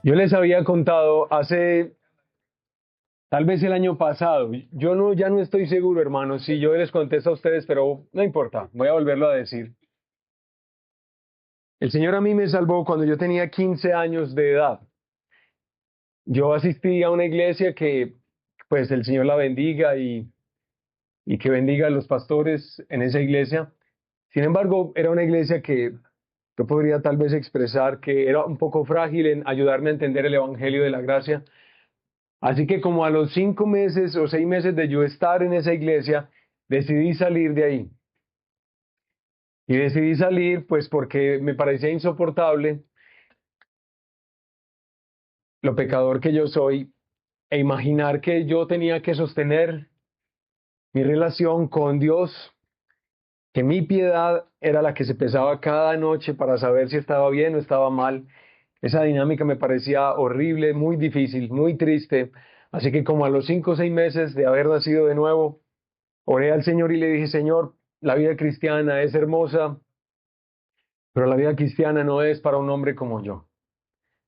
Yo les había contado hace, tal vez el año pasado, ya no estoy seguro, hermanos, si yo les contesto a ustedes, pero no importa, voy a volverlo a decir. El Señor a mí me salvó cuando yo tenía 15 años de edad. Yo asistí a una iglesia que, pues, el Señor la bendiga y que bendiga a los pastores en esa iglesia. Sin embargo, era una iglesia que yo podría tal vez expresar que era un poco frágil en ayudarme a entender el Evangelio de la Gracia. Así que como a los 5 meses o 6 meses de yo estar en esa iglesia, decidí salir de ahí. Y decidí salir pues porque me parecía insoportable lo pecador que yo soy e imaginar que yo tenía que sostener mi relación con Dios, que mi piedad era la que se pesaba cada noche para saber si estaba bien o estaba mal. Esa dinámica me parecía horrible, muy difícil, muy triste. Así que como a los 5 o 6 meses de haber nacido de nuevo, oré al Señor y le dije, Señor, la vida cristiana es hermosa, pero la vida cristiana no es para un hombre como yo.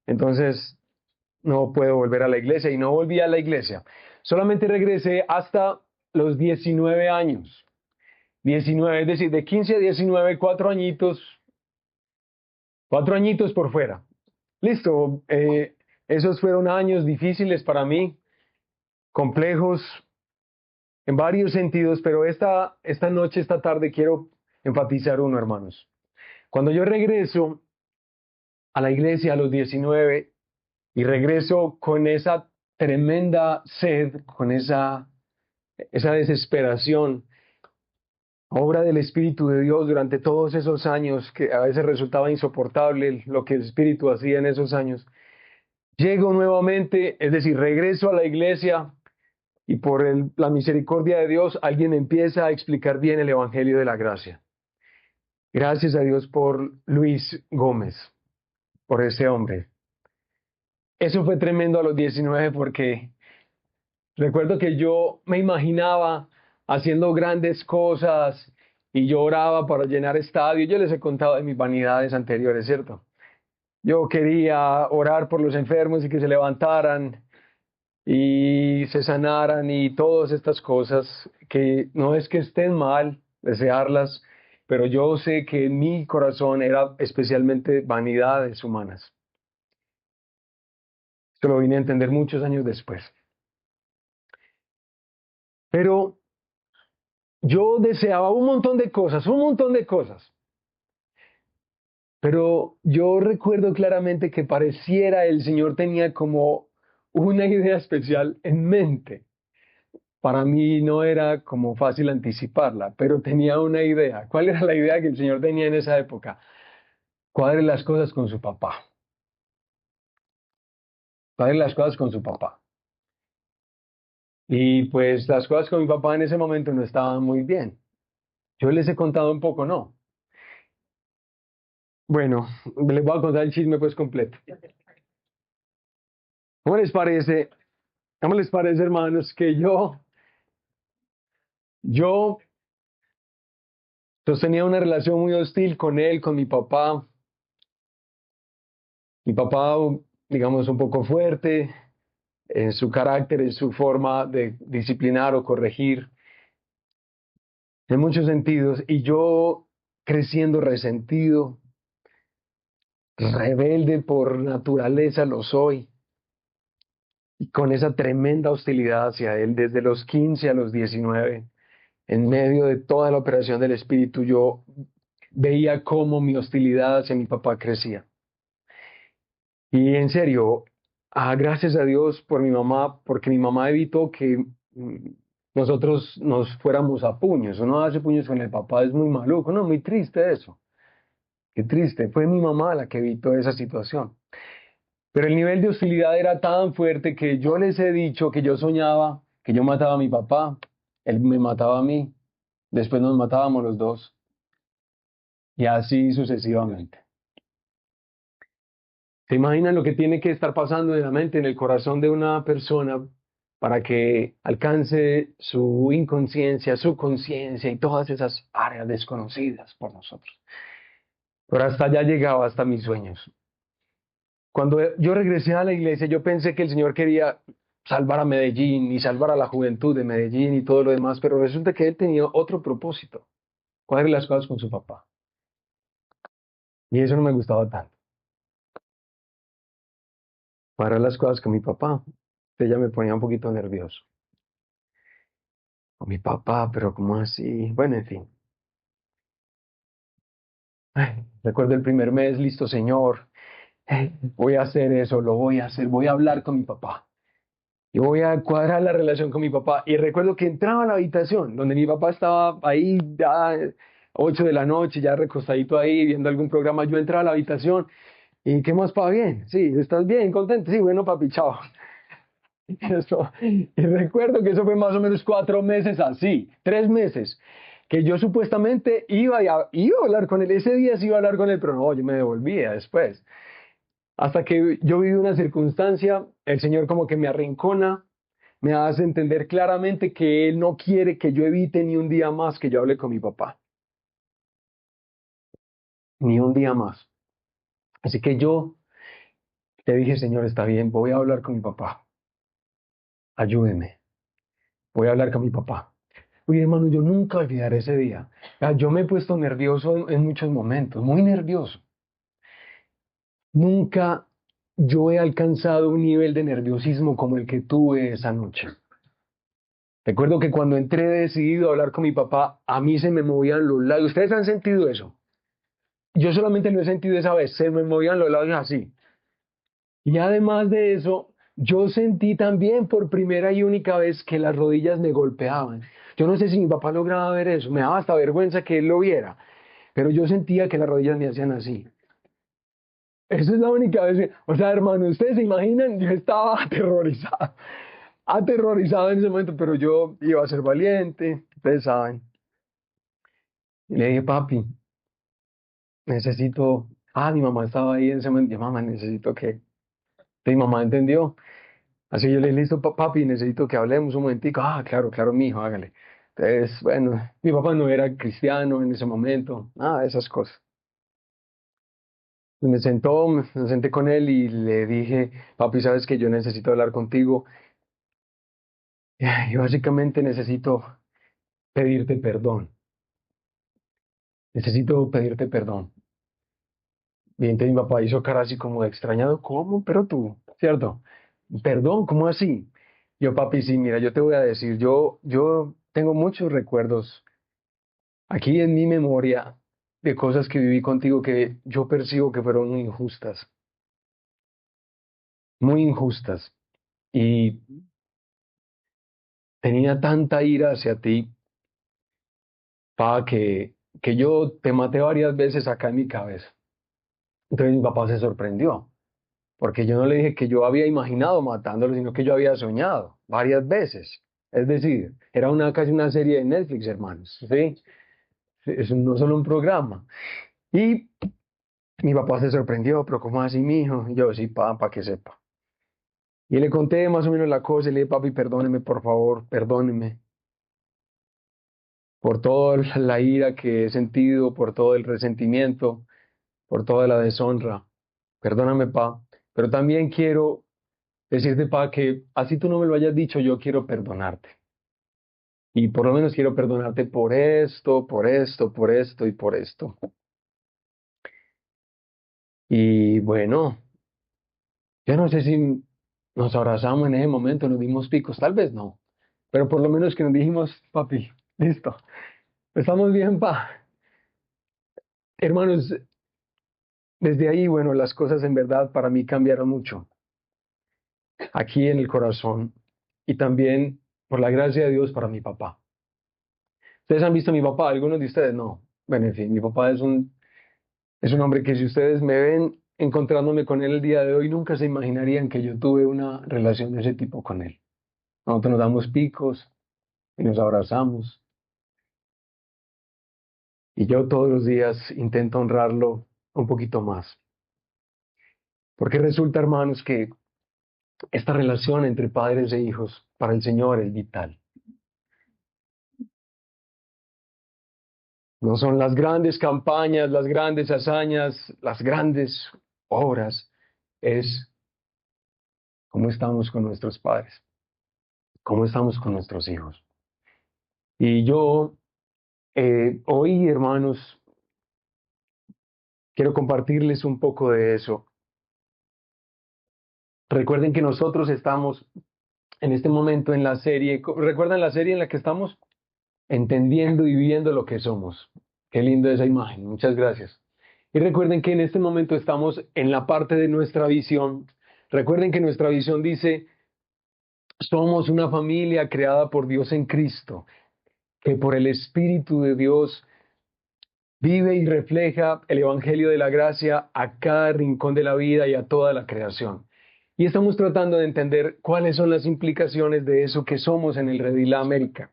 Entonces, no puedo volver a la iglesia y no volví a la iglesia. Solamente regresé hasta los 19 años. 19, es decir, de 15 a 19, 4 añitos, 4 añitos por fuera. Listo, esos fueron años difíciles para mí, complejos en varios sentidos, pero esta noche, esta tarde quiero enfatizar uno, hermanos. Cuando yo regreso a la iglesia a los 19 y regreso con esa tremenda sed, con esa desesperación, obra del Espíritu de Dios durante todos esos años, que a veces resultaba insoportable lo que el Espíritu hacía en esos años. Llego nuevamente, es decir, regreso a la iglesia y por la misericordia de Dios alguien empieza a explicar bien el Evangelio de la Gracia. Gracias a Dios por Luis Gómez, por ese hombre. Eso fue tremendo a los 19 porque recuerdo que yo me imaginaba haciendo grandes cosas y yo oraba para llenar estadios. Yo les he contado de mis vanidades anteriores, ¿cierto? Yo quería orar por los enfermos y que se levantaran y se sanaran y todas estas cosas que no es que estén mal desearlas, pero yo sé que en mi corazón era especialmente vanidades humanas. Esto lo vine a entender muchos años después. Pero yo deseaba un montón de cosas. Pero yo recuerdo claramente que pareciera el Señor tenía como una idea especial en mente. Para mí no era como fácil anticiparla, pero tenía una idea. ¿Cuál era la idea que el Señor tenía en esa época? Cuadre las cosas con su papá. Cuadre las cosas con su papá. Y pues las cosas con mi papá en ese momento no estaban muy bien. Yo les he contado un poco, ¿no? Bueno, les voy a contar el chisme pues completo. ¿Cómo les parece? ¿Cómo les parece, hermanos, que yo sostenía una relación muy hostil con él, con mi papá? Mi papá, digamos, un poco fuerte en su carácter, en su forma de disciplinar o corregir, en muchos sentidos, y yo creciendo resentido, rebelde por naturaleza lo soy, y con esa tremenda hostilidad hacia él desde los 15 a los 19, en medio de toda la operación del Espíritu, yo veía cómo mi hostilidad hacia mi papá crecía. Y en serio, gracias a Dios por mi mamá, porque mi mamá evitó que nosotros nos fuéramos a puños. Uno hace puños con el papá, es muy maluco, no, muy triste eso. Qué triste, fue mi mamá la que evitó esa situación. Pero el nivel de hostilidad era tan fuerte que yo les he dicho que yo soñaba que yo mataba a mi papá, él me mataba a mí, después nos matábamos los dos, y así sucesivamente. ¿Se imaginan lo que tiene que estar pasando en la mente, en el corazón de una persona para que alcance su inconsciencia, su conciencia y todas esas áreas desconocidas por nosotros? Pero hasta allá llegaba, hasta mis sueños. Cuando yo regresé a la iglesia, yo pensé que el Señor quería salvar a Medellín y salvar a la juventud de Medellín y todo lo demás, pero resulta que Él tenía otro propósito, cuadrar las cosas con su papá. Y eso no me gustaba tanto, cuadrar las cosas con mi papá. Ella me ponía un poquito nervioso. Con mi papá, pero ¿cómo así? Bueno, en fin. Ay, recuerdo el primer mes, listo, Señor, voy a hacer eso, lo voy a hacer, voy a hablar con mi papá. Y voy a cuadrar la relación con mi papá. Y recuerdo que entraba a la habitación donde mi papá estaba ahí ya 8 de la noche, ya recostadito ahí viendo algún programa. Yo entraba a la habitación y ¿qué más, pa? Bien, sí, ¿estás bien? ¿Contento? Sí, bueno, papi, chao. Y recuerdo que eso fue más o menos 4 meses así, 3 meses, que yo supuestamente iba a hablar con él. Ese día sí iba a hablar con él, pero no, yo me devolvía después. Hasta que yo viví una circunstancia, el Señor como que me arrincona, me hace entender claramente que Él no quiere que yo evite ni un día más que yo hable con mi papá, ni un día más. Así que yo le dije, Señor, está bien, voy a hablar con mi papá, ayúdeme, voy a hablar con mi papá. Oye, hermano, yo nunca olvidaré ese día. Yo me he puesto nervioso en muchos momentos, muy nervioso. Nunca yo he alcanzado un nivel de nerviosismo como el que tuve esa noche. Recuerdo que cuando entré decidido a hablar con mi papá, a mí se me movían los labios. ¿Ustedes han sentido eso? Yo solamente lo he sentido esa vez, se me movían los labios así. Y además de eso, yo sentí también por primera y única vez que las rodillas me golpeaban. Yo no sé si mi papá lograba ver eso, me daba hasta vergüenza que él lo viera, pero yo sentía que las rodillas me hacían así. Esa es la única vez. O sea, hermano, ustedes se imaginan, yo estaba aterrorizado en ese momento, pero yo iba a ser valiente, ustedes saben. Y le dije, papi, necesito. Ah, mi mamá estaba ahí en ese momento. Yo, mamá, necesito que. Mi mamá entendió. Así yo le dije, listo, papi, necesito que hablemos un momentico. Ah, claro, claro, mi hijo, hágale. Entonces, bueno, mi papá no era cristiano en ese momento, nada de esas cosas. Me sentó, me senté con él y le dije, papi, sabes que yo necesito hablar contigo. Y básicamente necesito pedirte perdón. Necesito pedirte perdón. Y entonces mi papá hizo cara así como de extrañado. ¿Cómo? Pero tú, ¿cierto? Perdón, ¿cómo así? Yo, papi, sí, mira, yo te voy a decir, yo tengo muchos recuerdos aquí en mi memoria de cosas que viví contigo que yo percibo que fueron muy injustas. Y tenía tanta ira hacia ti, pa, que yo te maté varias veces acá en mi cabeza. Entonces mi papá se sorprendió, porque yo no le dije que yo había imaginado matándolo, sino que yo había soñado varias veces. Es decir, era casi una serie de Netflix, hermanos, ¿sí? Es no solo un programa. Y mi papá se sorprendió, pero ¿cómo así, mijo? Y yo, sí, para que sepa. Y le conté más o menos la cosa y le dije, papi, perdóneme, por favor, perdóneme por toda la ira que he sentido, por todo el resentimiento, por toda la deshonra. Perdóname, pa. Pero también quiero decirte, pa, que así tú no me lo hayas dicho, yo quiero perdonarte. Y por lo menos quiero perdonarte por esto, por esto, por esto y por esto. Y bueno, yo no sé si nos abrazamos en ese momento, nos dimos picos, tal vez no. Pero por lo menos que nos dijimos, papi, listo, estamos bien, pa. Hermanos, desde ahí, bueno, las cosas en verdad para mí cambiaron mucho, aquí en el corazón y también por la gracia de Dios para mi papá. ¿Ustedes han visto a mi papá? ¿Algunos de ustedes? No. Bueno, en fin, mi papá es un hombre que si ustedes me ven encontrándome con él el día de hoy, nunca se imaginarían que yo tuve una relación de ese tipo con él. Nosotros nos damos picos y nos abrazamos y yo todos los días intento honrarlo un poquito más. Porque resulta, hermanos, que esta relación entre padres e hijos para el Señor es vital. No son las grandes campañas, las grandes hazañas, las grandes obras. es cómo estamos con nuestros padres, cómo estamos con nuestros hijos. Y yo hoy, hermanos, quiero compartirles un poco de eso. Recuerden que nosotros estamos en este momento en la serie, ¿recuerdan la serie en la que estamos? Entendiendo y viviendo lo que somos. Qué linda esa imagen, muchas gracias. Y recuerden que en este momento estamos en la parte de nuestra visión. Recuerden que nuestra visión dice, somos una familia creada por Dios en Cristo, que por el Espíritu de Dios vive y refleja el Evangelio de la gracia a cada rincón de la vida y a toda la creación. Y estamos tratando de entender cuáles son las implicaciones de eso que somos en el Redil América.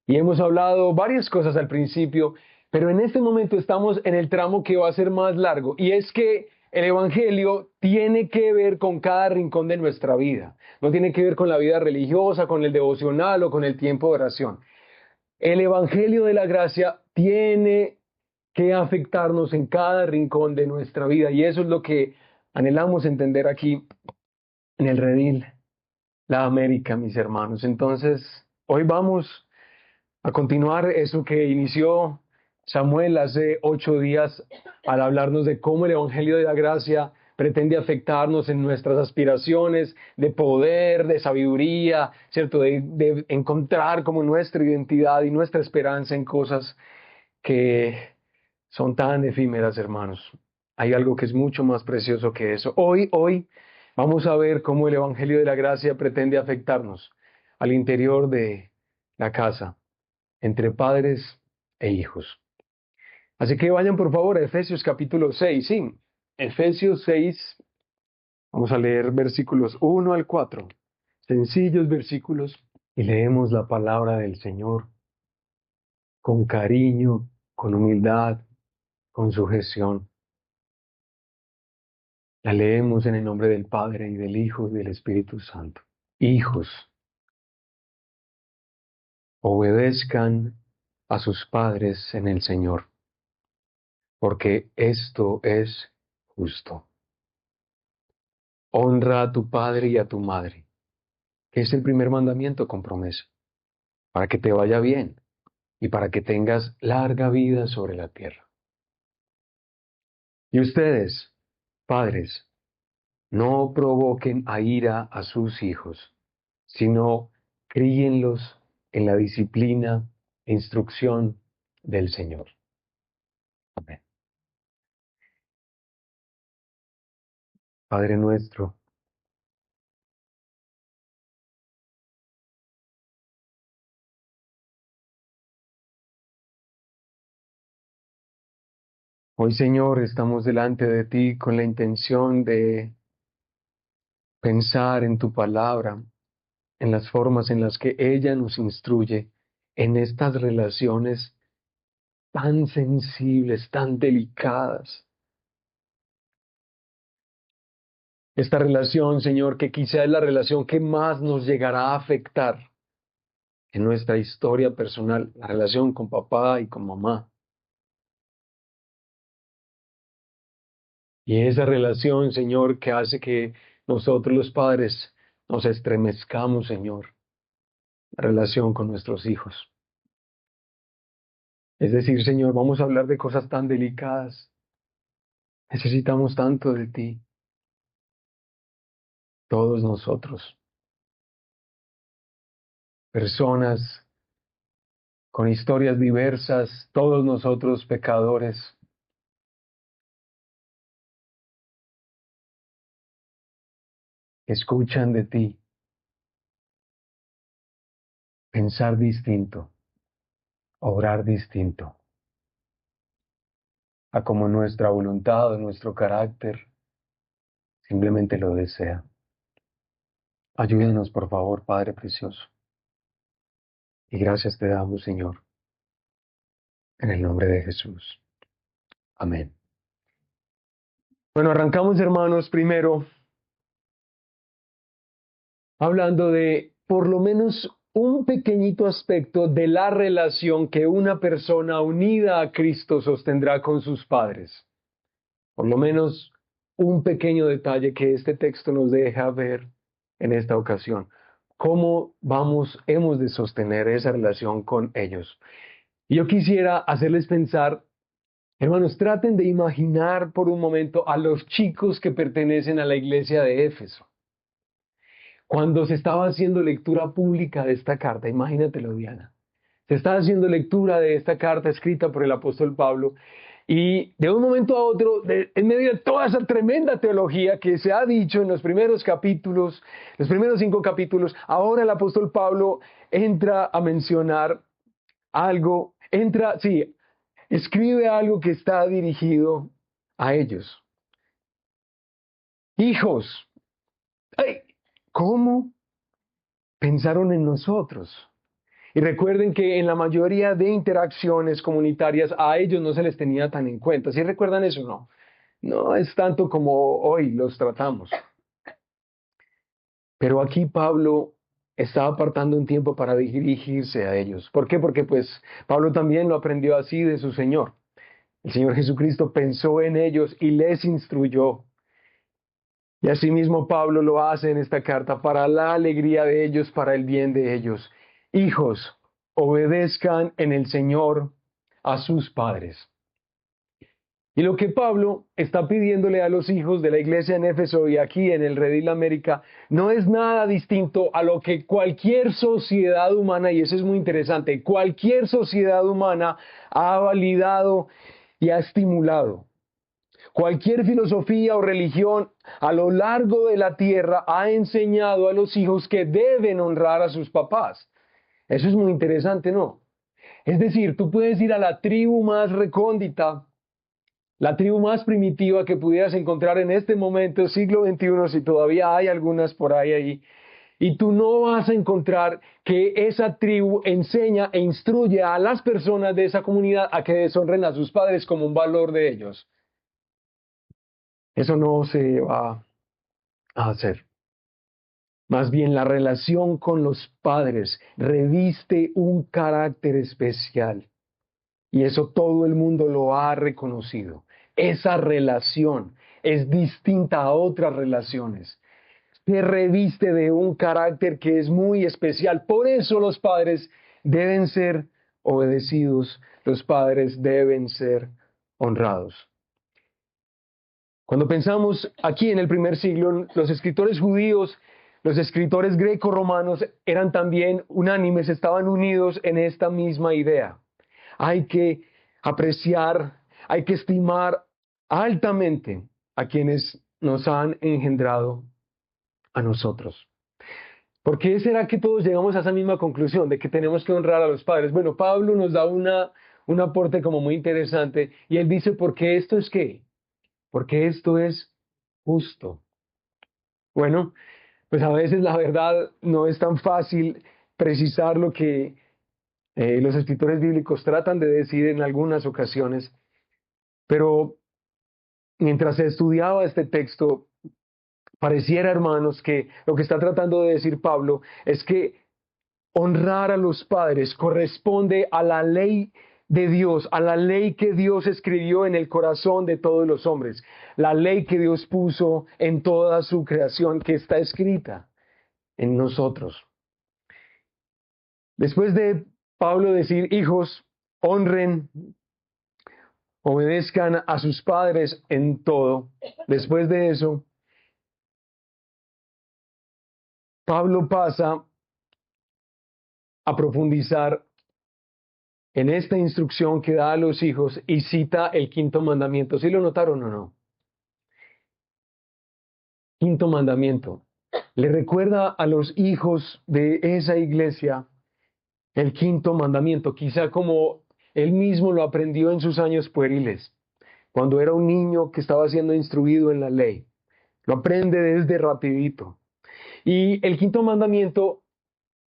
Y hemos hablado varias cosas al principio, pero en este momento estamos en el tramo que va a ser más largo. Y es que el Evangelio tiene que ver con cada rincón de nuestra vida. No tiene que ver con la vida religiosa, con el devocional o con el tiempo de oración. El Evangelio de la gracia tiene que afectarnos en cada rincón de nuestra vida. Y eso es lo que anhelamos entender aquí en el Redil, la América, mis hermanos. Entonces, hoy vamos a continuar eso que inició Samuel hace 8 días al hablarnos de cómo el Evangelio de la Gracia pretende afectarnos en nuestras aspiraciones de poder, de sabiduría, ¿cierto? De encontrar como nuestra identidad y nuestra esperanza en cosas que son tan efímeras, hermanos. Hay algo que es mucho más precioso que eso. Hoy vamos a ver cómo el Evangelio de la Gracia pretende afectarnos al interior de la casa, entre padres e hijos. Así que vayan por favor a Efesios capítulo 6, sí, Efesios 6, vamos a leer versículos 1 al 4, sencillos versículos, y leemos la palabra del Señor con cariño, con humildad, con sujeción. La leemos en el nombre del Padre y del Hijo y del Espíritu Santo. Hijos, obedezcan a sus padres en el Señor, porque esto es justo. Honra a tu padre y a tu madre, que es el primer mandamiento con promesa, para que te vaya bien y para que tengas larga vida sobre la tierra. Y ustedes, padres, no provoquen a ira a sus hijos, sino críenlos en la disciplina e instrucción del Señor. Amén. Padre nuestro, hoy Señor estamos delante de ti con la intención de pensar en tu palabra, en las formas en las que ella nos instruye en estas relaciones tan sensibles, tan delicadas. Esta relación, Señor, que quizá es la relación que más nos llegará a afectar en nuestra historia personal, la relación con papá y con mamá. Y esa relación, Señor, que hace que nosotros los padres nos estremezcamos, Señor, la relación con nuestros hijos. Es decir, Señor, vamos a hablar de cosas tan delicadas. Necesitamos tanto de ti, todos nosotros, personas con historias diversas, todos nosotros pecadores. Escuchan de ti, pensar distinto, obrar distinto, a como nuestra voluntad o nuestro carácter simplemente lo desea. Ayúdanos, por favor, Padre precioso. Y gracias te damos, Señor, en el nombre de Jesús. Amén. Bueno, arrancamos, hermanos, primero hablando de por lo menos un pequeñito aspecto de la relación que una persona unida a Cristo sostendrá con sus padres. Por lo menos un pequeño detalle que este texto nos deja ver en esta ocasión. ¿Cómo hemos de sostener esa relación con ellos? Y yo quisiera hacerles pensar, hermanos, traten de imaginar por un momento a los chicos que pertenecen a la iglesia de Éfeso. Cuando se estaba haciendo lectura pública de esta carta, imagínatelo, Diana. Se estaba haciendo lectura de esta carta escrita por el apóstol Pablo y de un momento a otro, en medio de toda esa tremenda teología que se ha dicho en los primeros capítulos, los primeros 5 capítulos, ahora el apóstol Pablo entra a mencionar algo, escribe algo que está dirigido a ellos. Hijos, ¡ay! ¿Cómo pensaron en nosotros? Y recuerden que en la mayoría de interacciones comunitarias a ellos no se les tenía tan en cuenta. ¿Sí recuerdan eso? No. No es tanto como hoy los tratamos. Pero aquí Pablo está apartando un tiempo para dirigirse a ellos. ¿Por qué? Porque pues Pablo también lo aprendió así de su Señor. El Señor Jesucristo pensó en ellos y les instruyó. Y asimismo Pablo lo hace en esta carta para la alegría de ellos, para el bien de ellos. Hijos, obedezcan en el Señor a sus padres. Y lo que Pablo está pidiéndole a los hijos de la iglesia en Éfeso y aquí en el Redil América no es nada distinto a lo que cualquier sociedad humana, y eso es muy interesante, cualquier sociedad humana ha validado y ha estimulado. Cualquier filosofía o religión a lo largo de la tierra ha enseñado a los hijos que deben honrar a sus papás. Eso es muy interesante, ¿no? Es decir, tú puedes ir a la tribu más recóndita, la tribu más primitiva que pudieras encontrar en este momento, siglo XXI, si todavía hay algunas por ahí, y tú no vas a encontrar que esa tribu enseña e instruye a las personas de esa comunidad a que deshonren a sus padres como un valor de ellos. Eso no se va a hacer. Más bien la relación con los padres reviste un carácter especial. Y eso todo el mundo lo ha reconocido. Esa relación es distinta a otras relaciones. Se reviste de un carácter que es muy especial. Por eso los padres deben ser obedecidos. Los padres deben ser honrados. Cuando pensamos aquí en el primer siglo, los escritores judíos, los escritores greco-romanos eran también unánimes, estaban unidos en esta misma idea. Hay que apreciar, hay que estimar altamente a quienes nos han engendrado a nosotros. ¿Por qué será que todos llegamos a esa misma conclusión de que tenemos que honrar a los padres? Bueno, Pablo nos da un aporte como muy interesante y él dice, ¿por qué esto es qué? Porque esto es justo. Bueno, pues a veces la verdad no es tan fácil precisar lo que los escritores bíblicos tratan de decir en algunas ocasiones, pero mientras se estudiaba este texto, pareciera, hermanos, que lo que está tratando de decir Pablo es que honrar a los padres corresponde a la ley de Dios, a la ley que Dios escribió en el corazón de todos los hombres, la ley que Dios puso en toda su creación, que está escrita en nosotros. Después de Pablo decir, hijos, honren, obedezcan a sus padres en todo, después de eso, Pablo pasa a profundizar en esta instrucción que da a los hijos y cita el quinto mandamiento. ¿Sí lo notaron o no? Quinto mandamiento. Le recuerda a los hijos de esa iglesia el quinto mandamiento, quizá como él mismo lo aprendió en sus años pueriles, cuando era un niño que estaba siendo instruido en la ley. Lo aprende desde rapidito. Y el quinto mandamiento,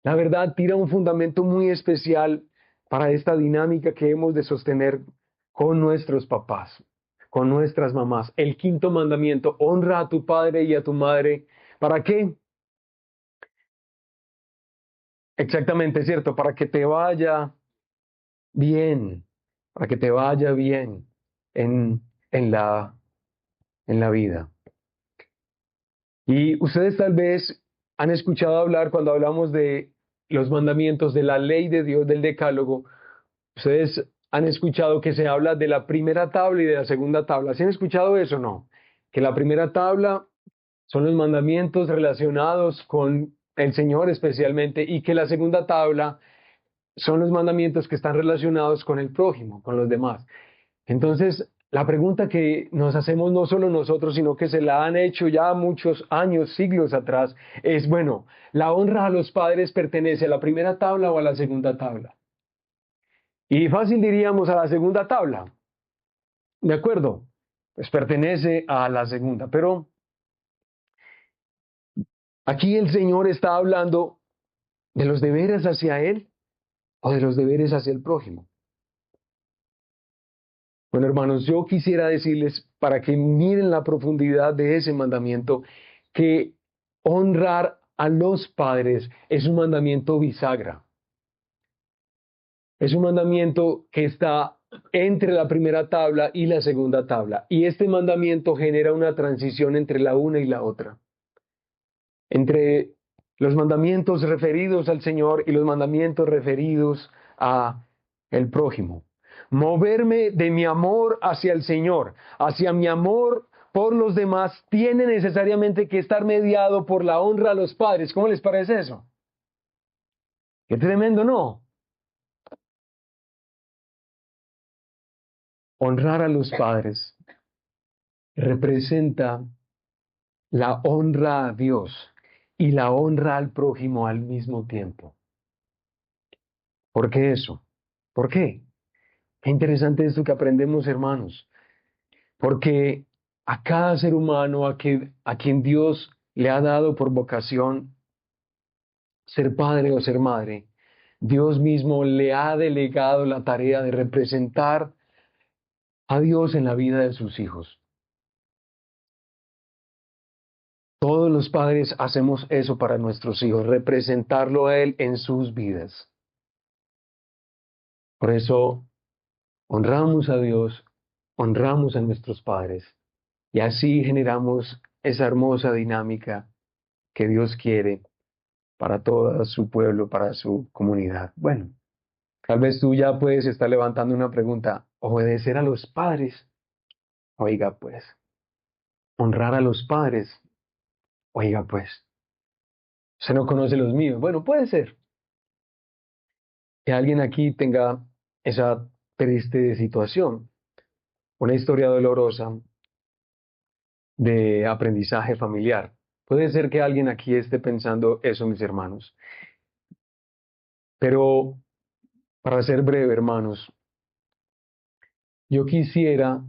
la verdad, tira un fundamento muy especial para esta dinámica que hemos de sostener con nuestros papás, con nuestras mamás. El quinto mandamiento, honra a tu padre y a tu madre. ¿Para qué? Exactamente, ¿cierto? Para que te vaya bien, para que te vaya bien en, en la, en la vida. Y ustedes tal vez han escuchado hablar cuando hablamos de los mandamientos, de la ley de Dios, del decálogo. Ustedes han escuchado que se habla de la primera tabla y de la segunda tabla. ¿Sí han escuchado eso o no? Que la primera tabla son los mandamientos relacionados con el Señor especialmente y que la segunda tabla son los mandamientos que están relacionados con el prójimo, con los demás. Entonces, la pregunta que nos hacemos no solo nosotros, sino que se la han hecho ya muchos años, siglos atrás, es, bueno, ¿la honra a los padres pertenece a la primera tabla o a la segunda tabla? Y fácil diríamos a la segunda tabla, ¿de acuerdo? Pues pertenece a la segunda, pero aquí el Señor está hablando de los deberes hacia Él o de los deberes hacia el prójimo. Bueno, hermanos, yo quisiera decirles, para que miren la profundidad de ese mandamiento, que honrar a los padres es un mandamiento bisagra. Es un mandamiento que está entre la primera tabla y la segunda tabla. Y este mandamiento genera una transición entre la una y la otra. Entre los mandamientos referidos al Señor y los mandamientos referidos a el prójimo. Moverme de mi amor hacia el Señor, hacia mi amor por los demás, tiene necesariamente que estar mediado por la honra a los padres. ¿Cómo les parece eso? Qué tremendo, ¿no? Honrar a los padres representa la honra a Dios y la honra al prójimo al mismo tiempo. ¿Por qué eso? ¿Por qué? Qué interesante esto que aprendemos, hermanos, porque a cada ser humano a quien Dios le ha dado por vocación ser padre o ser madre, Dios mismo le ha delegado la tarea de representar a Dios en la vida de sus hijos. Todos los padres hacemos eso para nuestros hijos, representarlo a Él en sus vidas. Por eso honramos a Dios, honramos a nuestros padres y así generamos esa hermosa dinámica que Dios quiere para todo su pueblo, para su comunidad. Bueno, tal vez tú ya puedes estar levantando una pregunta. ¿Obedecer a los padres? Oiga, pues. ¿Honrar a los padres? Oiga, pues. Usted no conoce los míos. Bueno, puede ser que alguien aquí tenga esa triste situación, una historia dolorosa de aprendizaje familiar. Puede ser que alguien aquí esté pensando eso, mis hermanos. Pero, para ser breve, hermanos, yo quisiera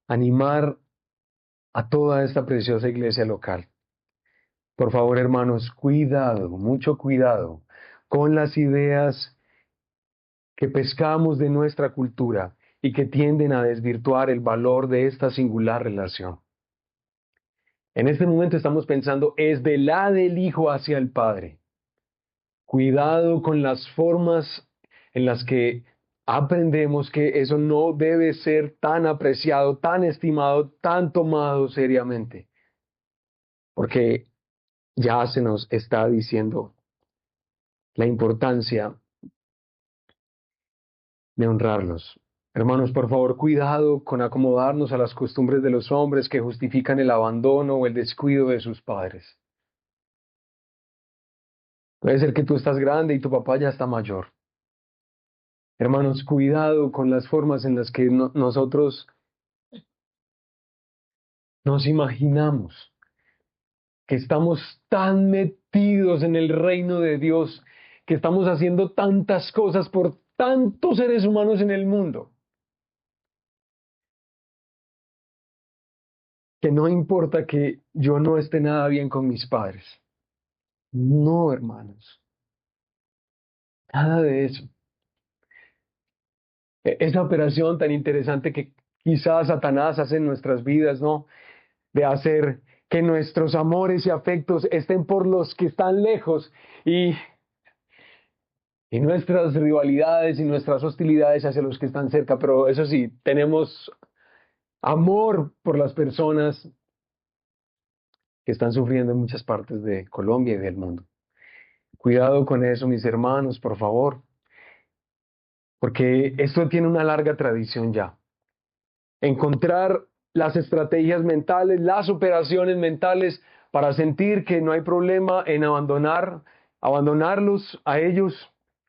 animar a toda esta preciosa iglesia local. Por favor, hermanos, cuidado, mucho cuidado con las ideas que pescamos de nuestra cultura y que tienden a desvirtuar el valor de esta singular relación. En este momento estamos pensando, es de la del Hijo hacia el Padre. Cuidado con las formas en las que aprendemos que eso no debe ser tan apreciado, tan estimado, tan tomado seriamente. Porque ya se nos está diciendo la importancia de honrarlos. Hermanos, por favor, cuidado con acomodarnos a las costumbres de los hombres que justifican el abandono o el descuido de sus padres. Puede ser que tú estás grande y tu papá ya está mayor. Hermanos, cuidado con las formas en las que nosotros nos imaginamos que estamos tan metidos en el reino de Dios, que estamos haciendo tantas cosas por tantos seres humanos en el mundo, que no importa que yo no esté nada bien con mis padres. No, hermanos, nada de eso. Esa operación tan interesante que quizás Satanás hace en nuestras vidas, ¿no? De hacer que nuestros amores y afectos estén por los que están lejos y nuestras rivalidades y nuestras hostilidades hacia los que están cerca. Pero eso sí, tenemos amor por las personas que están sufriendo en muchas partes de Colombia y del mundo. Cuidado con eso, mis hermanos, por favor, porque esto tiene una larga tradición ya. Encontrar las estrategias mentales, las operaciones mentales para sentir que no hay problema en abandonarlos a ellos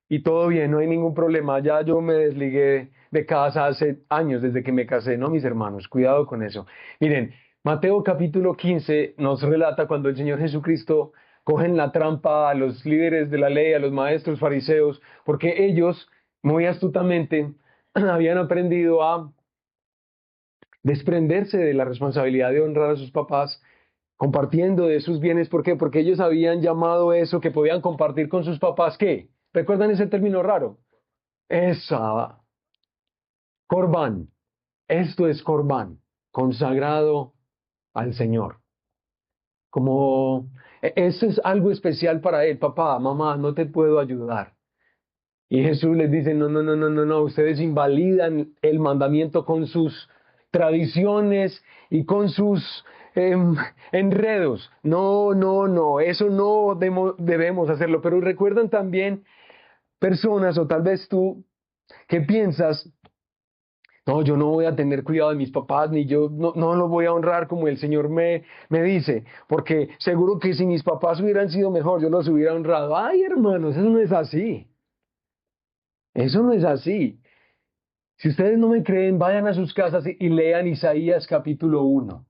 y todo bien, no hay ningún problema. Ya yo me desligué de casa hace años desde que me casé, ¿no, mis hermanos? Cuidado con eso. Miren, Mateo capítulo 15 nos relata cuando el Señor Jesucristo coge en la trampa a los líderes de la ley, a los maestros fariseos, porque ellos muy astutamente habían aprendido a desprenderse de la responsabilidad de honrar a sus papás, compartiendo de sus bienes. ¿Por qué? Porque ellos habían llamado eso que podían compartir con sus papás, ¿qué? ¿Recuerdan ese término raro? Esa, corbán. Esto es corbán, consagrado al Señor. Como, eso es algo especial para él. Papá, mamá, no te puedo ayudar. Y Jesús les dice, no, no, no, no, no, no, ustedes invalidan el mandamiento con sus tradiciones y con sus enredos. No, no, no, eso no debemos hacerlo. Pero recuerdan también personas, o tal vez tú, que piensas, no, yo no voy a tener cuidado de mis papás, ni yo no los voy a honrar como el Señor me dice, porque seguro que si mis papás hubieran sido mejor, yo los hubiera honrado. Ay, hermanos, eso no es así. Eso no es así. Si ustedes no me creen, vayan a sus casas y lean Isaías capítulo 1.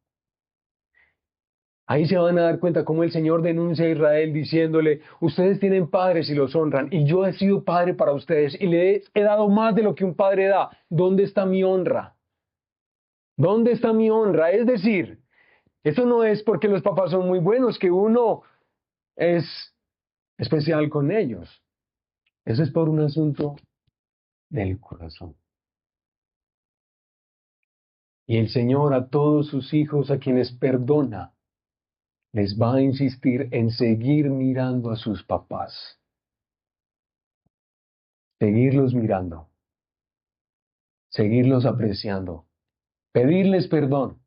Ahí se van a dar cuenta cómo el Señor denuncia a Israel diciéndole, ustedes tienen padres y los honran, y yo he sido padre para ustedes y les he dado más de lo que un padre da. ¿Dónde está mi honra? ¿Dónde está mi honra? Es decir, eso no es porque los papás son muy buenos, que uno es especial con ellos. Eso es por un asunto del corazón. Y el Señor a todos sus hijos a quienes perdona, les va a insistir en seguir mirando a sus papás, seguirlos mirando, seguirlos apreciando, pedirles perdón,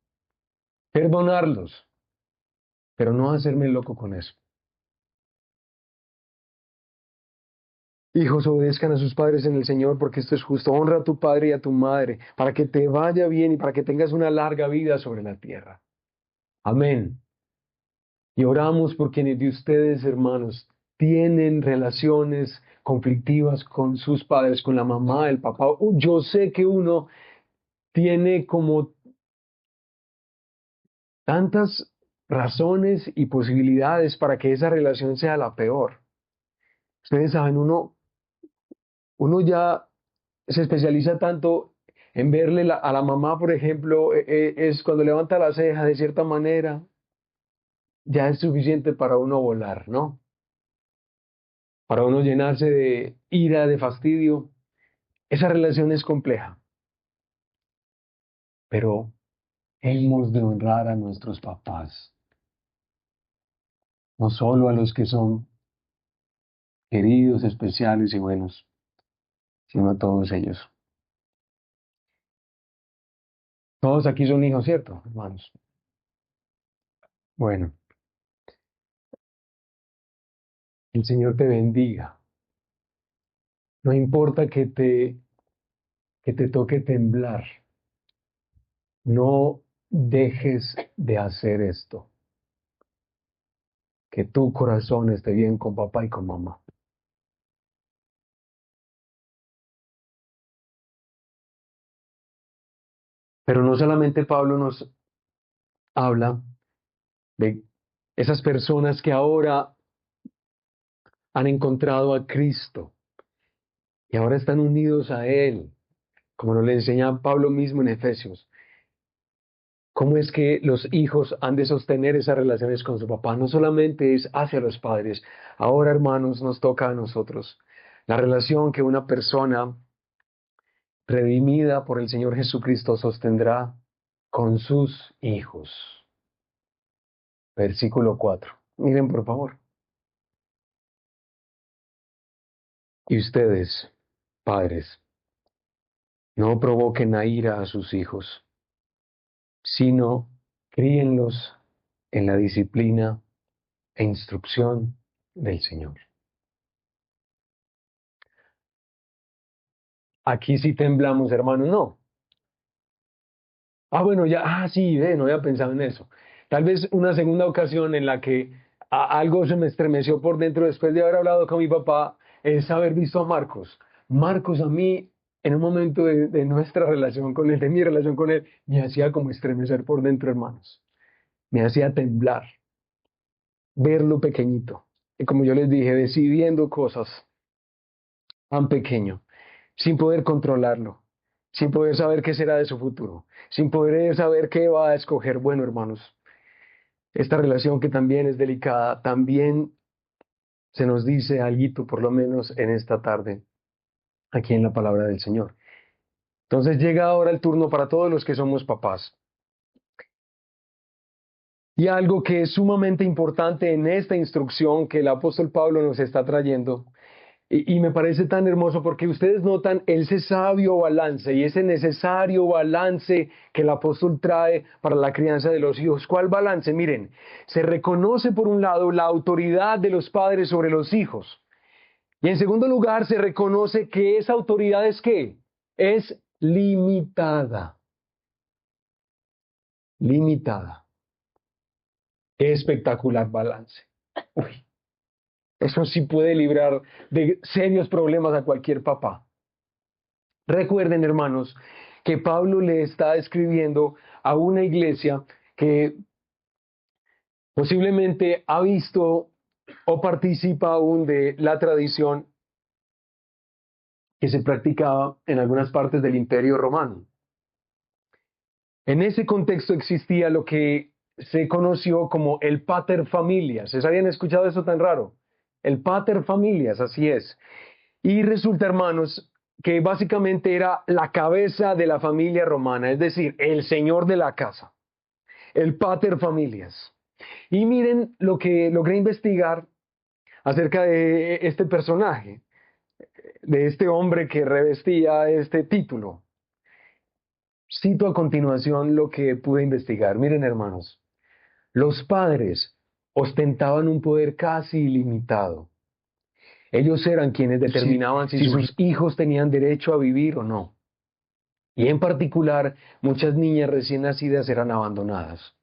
perdonarlos, pero no hacerme loco con eso. Hijos, obedezcan a sus padres en el Señor, porque esto es justo. Honra a tu padre y a tu madre, para que te vaya bien y para que tengas una larga vida sobre la tierra. Amén. Y oramos por quienes de ustedes, hermanos, tienen relaciones conflictivas con sus padres, con la mamá, el papá. Yo sé que uno tiene como tantas razones y posibilidades para que esa relación sea la peor. Ustedes saben, uno ya se especializa tanto en verle a la mamá, por ejemplo, es cuando levanta la ceja de cierta manera, ya es suficiente para uno volar, ¿no? Para uno llenarse de ira, de fastidio. Esa relación es compleja, pero hemos de honrar a nuestros papás, no solo a los que son queridos, especiales y buenos, sino a todos ellos. Todos aquí son hijos, ¿cierto, hermanos? Bueno, el Señor te bendiga. No importa que te toque temblar, no dejes de hacer esto. Que tu corazón esté bien con papá y con mamá. Pero no solamente Pablo nos habla de esas personas que ahora han encontrado a Cristo y ahora están unidos a Él, como nos le enseña Pablo mismo en Efesios. ¿Cómo es que los hijos han de sostener esas relaciones con su papá? No solamente es hacia los padres. Ahora, hermanos, nos toca a nosotros. La relación que una persona redimida por el Señor Jesucristo sostendrá con sus hijos. Versículo 4. Miren, por favor. Y ustedes, padres, no provoquen a ira a sus hijos, sino críenlos en la disciplina e instrucción del Señor. Aquí sí temblamos, hermanos, no. Bueno, ya, sí, no había pensado en eso. Tal vez una segunda ocasión en la que algo se me estremeció por dentro después de haber hablado con mi papá es haber visto a Marcos. Marcos a mí, en un momento de nuestra relación con él, de mi relación con él, me hacía como estremecer por dentro, hermanos. Me hacía temblar, verlo pequeñito. Y como yo les dije, decidiendo cosas tan pequeño, sin poder controlarlo, sin poder saber qué será de su futuro, sin poder saber qué va a escoger. Bueno, hermanos, esta relación que también es delicada, también se nos dice algo, por lo menos en esta tarde, aquí en la palabra del Señor. Entonces llega ahora el turno para todos los que somos papás. Y algo que es sumamente importante en esta instrucción que el apóstol Pablo nos está trayendo, y me parece tan hermoso porque ustedes notan ese sabio balance y ese necesario balance que el apóstol trae para la crianza de los hijos. ¿Cuál balance? Miren, se reconoce por un lado la autoridad de los padres sobre los hijos. Y en segundo lugar, se reconoce que esa autoridad es ¿qué? Es limitada. Limitada. Qué espectacular balance. Uy, eso sí puede librar de serios problemas a cualquier papá. Recuerden, hermanos, que Pablo le está escribiendo a una iglesia que posiblemente ha visto o participa aún de la tradición que se practicaba en algunas partes del Imperio Romano. En ese contexto existía lo que se conoció como el pater familias. ¿Se habían escuchado eso tan raro? El pater familias, así es. Y resulta, hermanos, que básicamente era la cabeza de la familia romana, es decir, el señor de la casa, el pater familias. Y miren lo que logré investigar acerca de este personaje, de este hombre que revestía este título. Cito a continuación lo que pude investigar. Miren, hermanos, los padres ostentaban un poder casi ilimitado. Ellos eran quienes determinaban si sus hijos tenían derecho a vivir o no. Y en particular, muchas niñas recién nacidas eran abandonadas.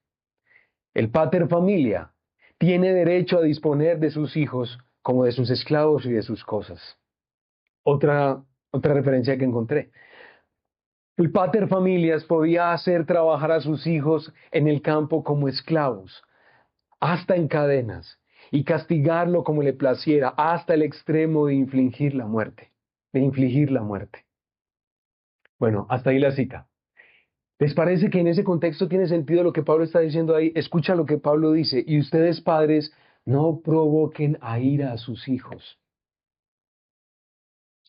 El pater familia tiene derecho a disponer de sus hijos como de sus esclavos y de sus cosas. Otra referencia que encontré. El pater familias podía hacer trabajar a sus hijos en el campo como esclavos, hasta en cadenas, y castigarlo como le placiera, hasta el extremo de infligir la muerte. Bueno, hasta ahí la cita. ¿Les parece que en ese contexto tiene sentido lo que Pablo está diciendo ahí? Escucha lo que Pablo dice. Y ustedes, padres, no provoquen a ira a sus hijos,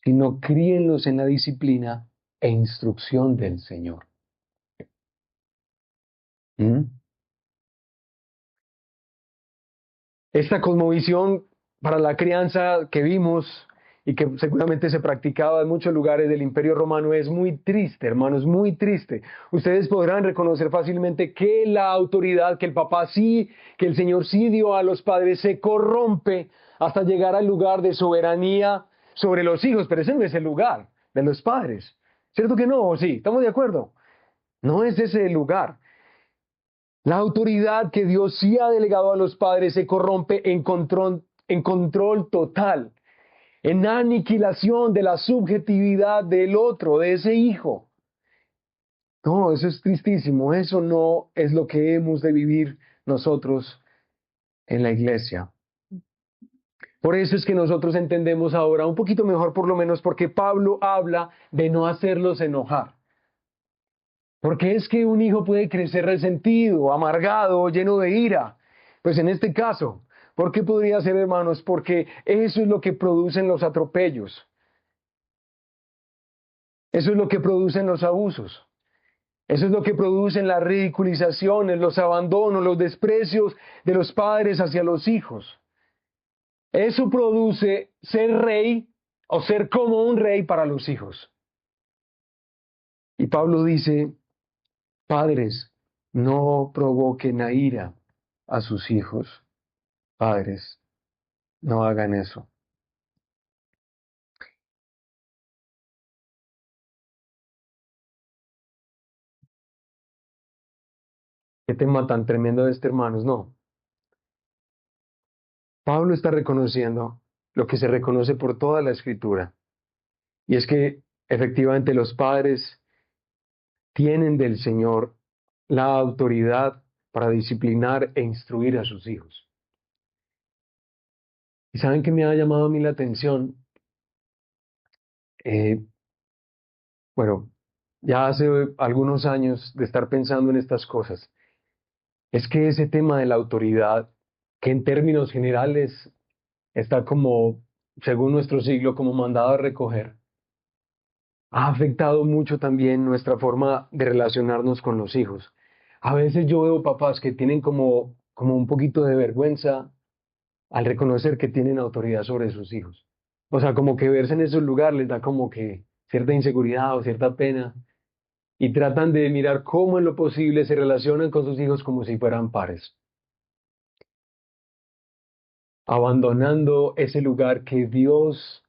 sino críenlos en la disciplina e instrucción del Señor. ¿Mm? Esta cosmovisión para la crianza que vimos y que seguramente se practicaba en muchos lugares del Imperio Romano es muy triste, hermanos, muy triste. Ustedes podrán reconocer fácilmente que la autoridad que el papá sí, que el Señor sí dio a los padres se corrompe hasta llegar al lugar de soberanía sobre los hijos, pero ese no es el lugar de los padres. ¿Cierto que no? ¿O sí? ¿Estamos de acuerdo? No es ese el lugar. La autoridad que Dios sí ha delegado a los padres se corrompe en control total, en aniquilación de la subjetividad del otro, de ese hijo. No, eso es tristísimo. Eso no es lo que hemos de vivir nosotros en la iglesia. Por eso es que nosotros entendemos ahora un poquito mejor, por lo menos, porque Pablo habla de no hacerlos enojar. Porque es que un hijo puede crecer resentido, amargado, lleno de ira. Pues en este caso, ¿por qué podría ser, hermanos? Porque eso es lo que producen los atropellos. Eso es lo que producen los abusos. Eso es lo que producen las ridiculizaciones, los abandonos, los desprecios de los padres hacia los hijos. Eso produce ser rey o ser como un rey para los hijos. Y Pablo dice, padres, no provoquen a ira a sus hijos. Padres, no hagan eso. Qué tema tan tremendo de este, hermanos. No, Pablo está reconociendo lo que se reconoce por toda la escritura. Y es que efectivamente los padres tienen del Señor la autoridad para disciplinar e instruir a sus hijos. ¿Y saben qué me ha llamado a mí la atención? Eh, bueno, ya hace algunos años de estar pensando en estas cosas, es que ese tema de la autoridad, que en términos generales está como, según nuestro siglo, como mandado a recoger, ha afectado mucho también nuestra forma de relacionarnos con los hijos. A veces yo veo papás que tienen como un poquito de vergüenza al reconocer que tienen autoridad sobre sus hijos. O sea, como que verse en esos lugares les da como que cierta inseguridad o cierta pena y tratan de mirar cómo en lo posible se relacionan con sus hijos como si fueran pares, abandonando ese lugar que Dios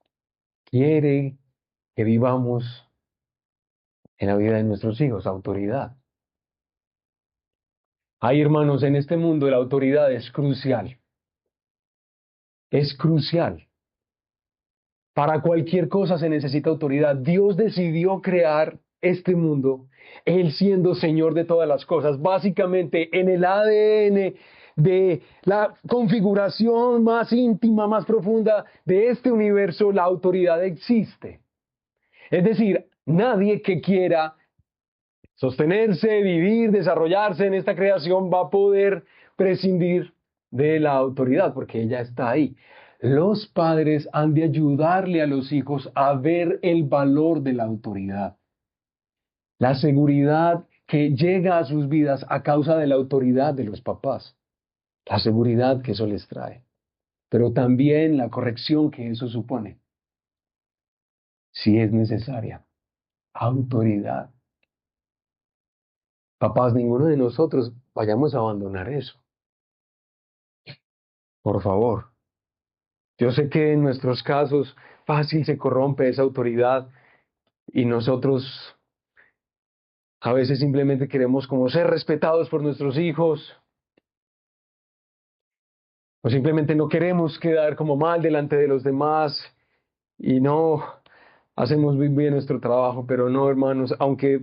quiere que vivamos en la vida de nuestros hijos, autoridad. Hay hermanos, en este mundo la autoridad es crucial, es crucial. Para cualquier cosa se necesita autoridad. Dios decidió crear este mundo, Él siendo Señor de todas las cosas. Básicamente, en el ADN de la configuración más íntima, más profunda de este universo, la autoridad existe. Es decir, nadie que quiera sostenerse, vivir, desarrollarse en esta creación va a poder prescindir de la autoridad, porque ella está ahí. Los padres han de ayudarle a los hijos a ver el valor de la autoridad, la seguridad que llega a sus vidas a causa de la autoridad de los papás, la seguridad que eso les trae, pero también la corrección que eso supone, si es necesaria. Autoridad. Papás, ninguno de nosotros vayamos a abandonar eso, por favor. Yo sé que en nuestros casos fácil se corrompe esa autoridad y nosotros a veces simplemente queremos como ser respetados por nuestros hijos o simplemente no queremos quedar como mal delante de los demás y no hacemos muy bien nuestro trabajo, pero no, hermanos, aunque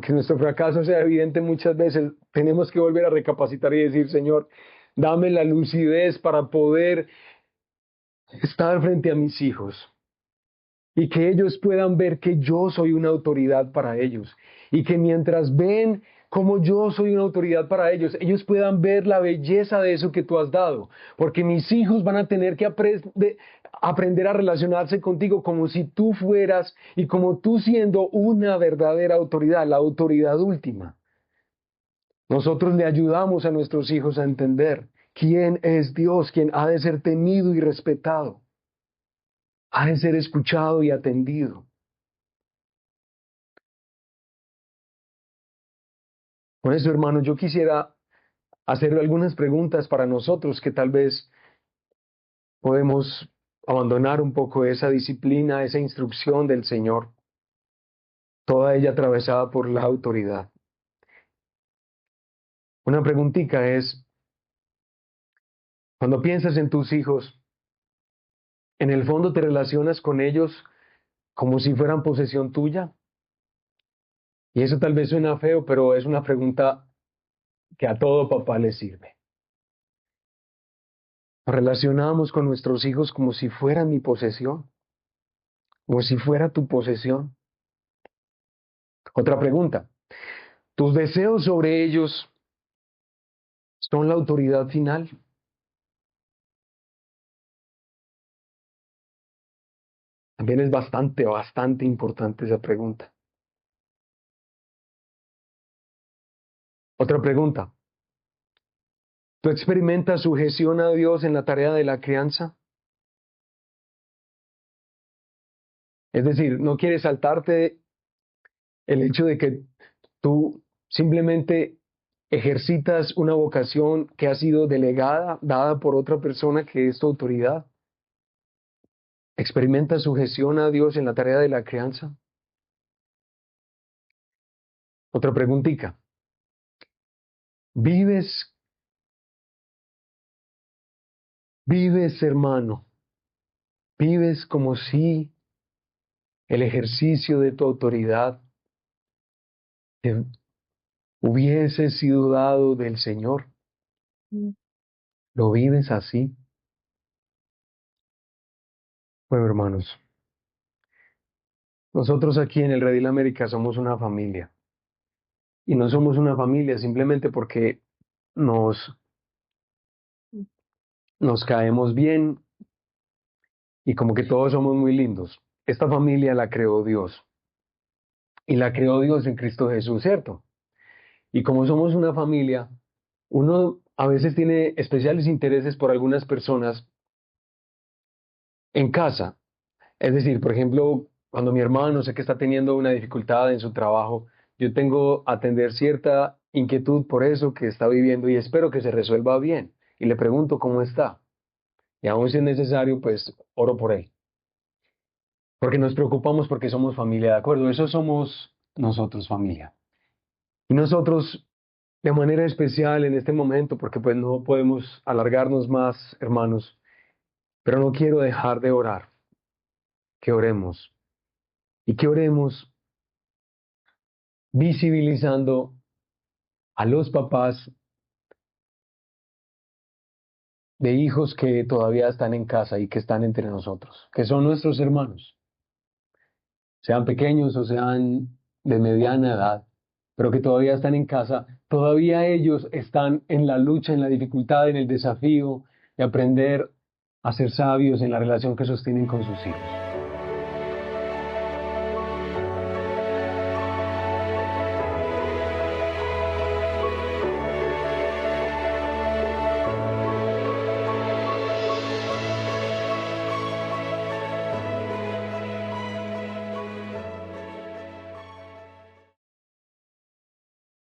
nuestro fracaso sea evidente muchas veces, tenemos que volver a recapacitar y decir, Señor, dame la lucidez para poder estar frente a mis hijos y que ellos puedan ver que yo soy una autoridad para ellos y que mientras ven como yo soy una autoridad para ellos, ellos puedan ver la belleza de eso que tú has dado, porque mis hijos van a tener que aprender a relacionarse contigo como si tú fueras y como tú siendo una verdadera autoridad, la autoridad última. Nosotros le ayudamos a nuestros hijos a entender quién es Dios, quién ha de ser temido y respetado, ha de ser escuchado y atendido. Por eso, hermanos, yo quisiera hacerle algunas preguntas para nosotros que tal vez podemos abandonar un poco esa disciplina, esa instrucción del Señor, toda ella atravesada por la autoridad. Una preguntita es, cuando piensas en tus hijos, ¿en el fondo te relacionas con ellos como si fueran posesión tuya? Y eso tal vez suena feo, pero es una pregunta que a todo papá le sirve. Nos relacionamos con nuestros hijos como si fueran mi posesión, como si fuera tu posesión. Otra pregunta, ¿tus deseos sobre ellos son la autoridad final? También es bastante importante esa pregunta. Otra pregunta, ¿tú experimentas sujeción a Dios en la tarea de la crianza? Es decir, ¿no quieres saltarte el hecho de que tú simplemente ¿Ejercitas una vocación que ha sido delegada, dada por otra persona que es tu autoridad? ¿Experimentas sujeción a Dios en la tarea de la crianza? Otra preguntita. ¿Vives, hermano? ¿Vives como si el ejercicio de tu autoridad te hubiese sido dado del Señor? ¿Lo vives así? Bueno, hermanos, nosotros aquí en el Redil América somos una familia. Y no somos una familia simplemente porque nos, nos caemos bien y como que todos somos muy lindos. Esta familia la creó Dios. Y la creó Dios en Cristo Jesús, ¿cierto? Y como somos una familia, uno a veces tiene especiales intereses por algunas personas en casa. Es decir, por ejemplo, cuando mi hermano sé que está teniendo una dificultad en su trabajo, yo tengo a atender cierta inquietud por eso que está viviendo y espero que se resuelva bien. Y le pregunto cómo está. Y aún si es necesario, pues oro por él. Porque nos preocupamos porque somos familia, ¿de acuerdo? Eso somos nosotros, familia. Y nosotros, de manera especial en este momento, porque pues no podemos alargarnos más, hermanos, pero no quiero dejar de orar. Que oremos. Y que oremos visibilizando a los papás de hijos que todavía están en casa y que están entre nosotros, que son nuestros hermanos, sean pequeños o sean de mediana edad, pero que todavía están en casa, todavía ellos están en la lucha, en la dificultad, en el desafío de aprender a ser sabios en la relación que sostienen con sus hijos.